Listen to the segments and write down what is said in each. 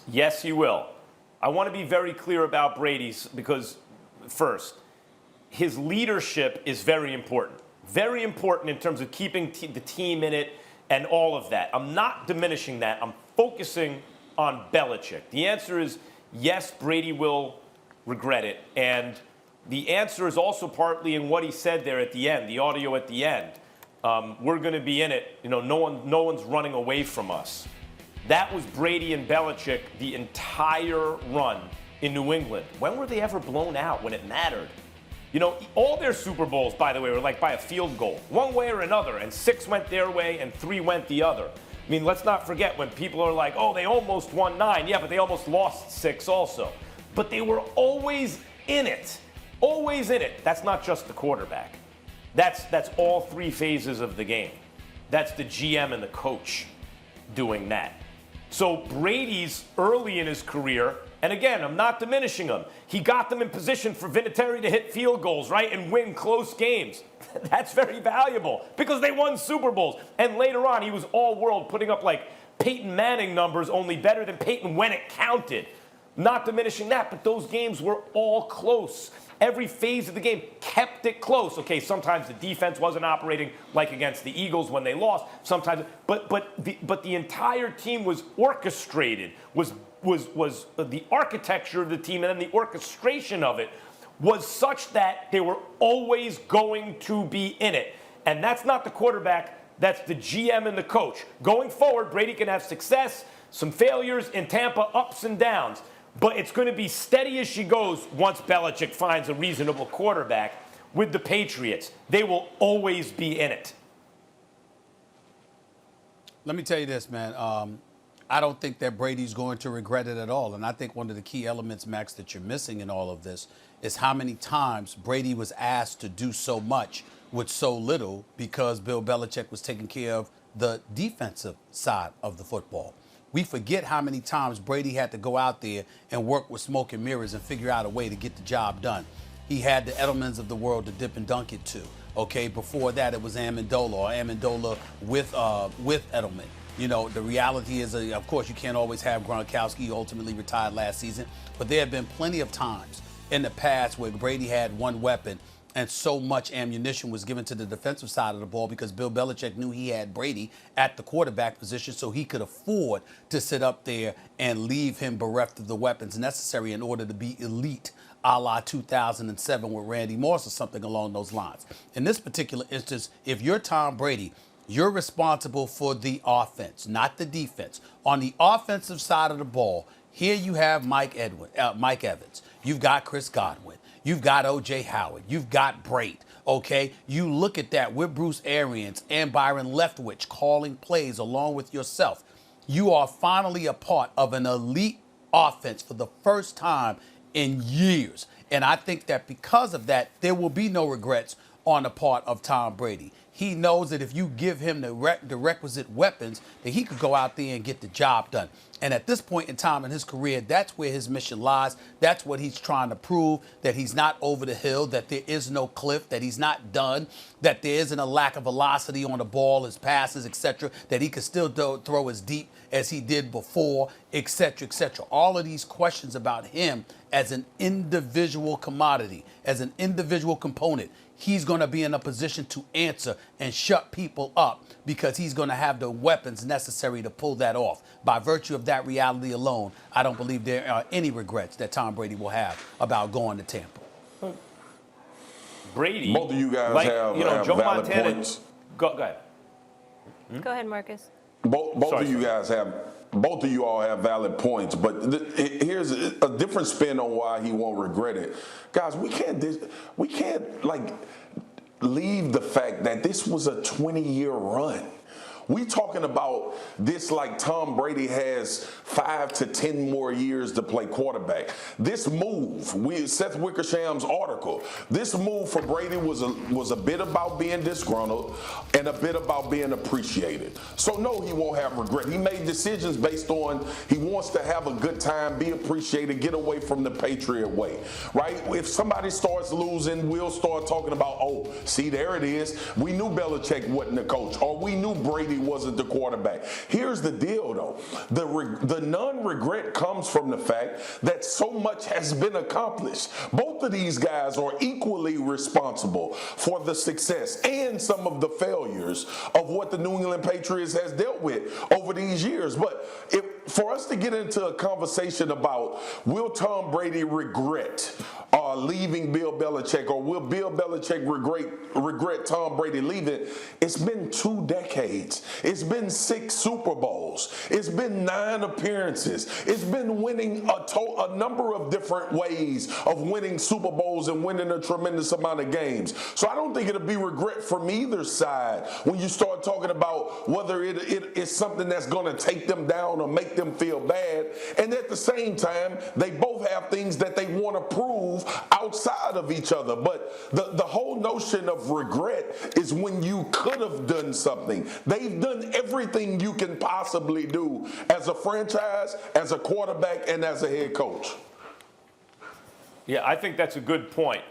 Yes, he will. I want to be very clear about Brady's because, first, his leadership is very important. Very important in terms of keeping the team in it and all of that. I'm not diminishing that. I'm focusing on Belichick. The answer is yes, Brady will regret it. And the answer is also partly in what he said there at the end, the audio at the end. We're going to be in it. You know, no one's running away from us. That was Brady and Belichick the entire run in New England. When were they ever blown out when it mattered? You know, all their Super Bowls, by the way, were like by a field goal, one way or another, and 6 went their way and 3 went the other. I mean, let's not forget when people are like, oh, they almost won 9. Yeah, but they almost lost 6 also. But they were always in it. Always in it. That's not just the quarterback. That's all 3 phases of the game. That's the GM and the coach doing that. So Brady's early in his career, and again, I'm not diminishing him. He got them in position for Vinatieri to hit field goals, right, and win close games. That's very valuable because they won Super Bowls. And later on, he was all-world, putting up like Peyton Manning numbers, only better than Peyton when it counted. Not diminishing that, but those games were all close. Every phase of the game kept it close. Okay, sometimes the defense wasn't operating like against the Eagles when they lost. Sometimes, but the entire team was orchestrated. Was the architecture of the team and then the orchestration of it was such that they were always going to be in it. And that's not the quarterback. That's the GM and the coach. Going forward, Brady can have success, some failures in Tampa, ups and downs. But it's going to be steady as she goes once Belichick finds a reasonable quarterback with the Patriots. They will always be in it. Let me tell you this, man. I don't think that Brady's going to regret it at all. And I think one of the key elements, Max, that you're missing in all of this is how many times Brady was asked to do so much with so little because Bill Belichick was taking care of the defensive side of the football. We forget how many times Brady had to go out there and work with smoke and mirrors and figure out a way to get the job done. He had the Edelmans of the world to dip and dunk it to. Okay, before that it was Amendola with Edelman. You know, the reality is, of course, you can't always have Gronkowski. He ultimately retired last season, but there have been plenty of times in the past where Brady had one weapon and so much ammunition was given to the defensive side of the ball because Bill Belichick knew he had Brady at the quarterback position, so he could afford to sit up there and leave him bereft of the weapons necessary in order to be elite, a la 2007 with Randy Moss or something along those lines. In this particular instance, if you're Tom Brady, you're responsible for the offense, not the defense. On the offensive side of the ball, here you have Mike Evans. You've got Chris Godwin. You've got O.J. Howard. You've got Brate, okay? You look at that with Bruce Arians and Byron Leftwich calling plays along with yourself. You are finally a part of an elite offense for the first time in years. And I think that because of that, there will be no regrets on the part of Tom Brady. He knows that if you give him the requisite weapons, that he could go out there and get the job done. And at this point in time in his career, that's where his mission lies. That's what he's trying to prove, that he's not over the hill, that there is no cliff, that he's not done, that there isn't a lack of velocity on the ball, his passes, etc., that he could still throw as deep as he did before, etc., etc. All of these questions about him as an individual commodity, as an individual component, he's going to be in a position to answer and shut people up because he's going to have the weapons necessary to pull that off. By virtue of that reality alone, I don't believe there are any regrets that Tom Brady will have about going to Tampa. Brady, both of you guys have Joe valid Montana, points. Go ahead. Go ahead, Marcus. Both of you all have valid points, but here's a different spin on why he won't regret it. Guys, we can't like leave the fact that this was a 20-year run. We talking about this like Tom Brady has 5 to 10 more years to play quarterback. This move, Seth Wickersham's article, this move for Brady was a bit about being disgruntled and a bit about being appreciated. So no, he won't have regret. He made decisions based on he wants to have a good time, be appreciated, get away from the Patriot way, right? If somebody starts losing, we'll start talking about, oh, see, there it is. We knew Belichick wasn't the coach, or we knew Brady Brady wasn't the quarterback. Here's the deal, though. The non-regret comes from the fact that so much has been accomplished. Both of these guys are equally responsible for the success and some of the failures of what the New England Patriots has dealt with over these years. But for us to get into a conversation about will Tom Brady regret leaving Bill Belichick, or will Bill Belichick regret Tom Brady leaving, it's been 2 decades. It's been 6 Super Bowls. It's been 9 appearances. It's been winning a number of different ways of winning Super Bowls and winning a tremendous amount of games. So I don't think it'll be regret from either side when you start talking about whether it is something that's going to take them down or make them feel bad. And at the same time, they both have things that they want to prove outside of each other. But the whole notion of regret is when you could have done something. They've done everything you can possibly do as a franchise, as a quarterback, and as a head coach. Yeah, I think that's a good point.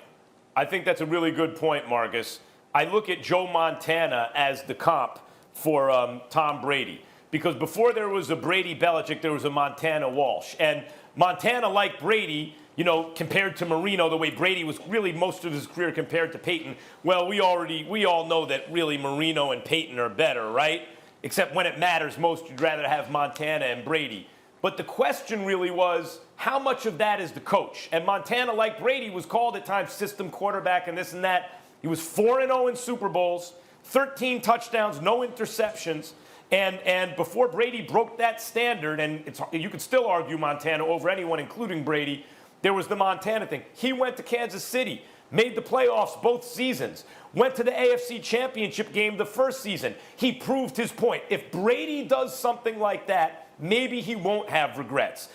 I think that's a really good point, Marcus. I look at Joe Montana as the comp for Tom Brady, because before there was a Brady Belichick, there was a Montana Walsh. And Montana, like Brady, you know, compared to Marino, the way Brady was really most of his career compared to Peyton, well, we all know that really Marino and Peyton are better, right? Except when it matters most, you'd rather have Montana and Brady. But the question really was, how much of that is the coach? And Montana, like Brady, was called at times system quarterback and this and that. He was 4-0 in Super Bowls, 13 touchdowns, no interceptions. And before Brady broke that standard, and you could still argue Montana over anyone, including Brady, there was the Montana thing. He went to Kansas City, made the playoffs both seasons, went to the AFC Championship game the first season. He proved his point. If Brady does something like that, maybe he won't have regrets.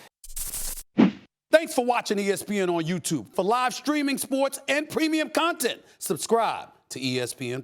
Thanks for watching ESPN on YouTube. For live streaming sports and premium content, subscribe to ESPN+.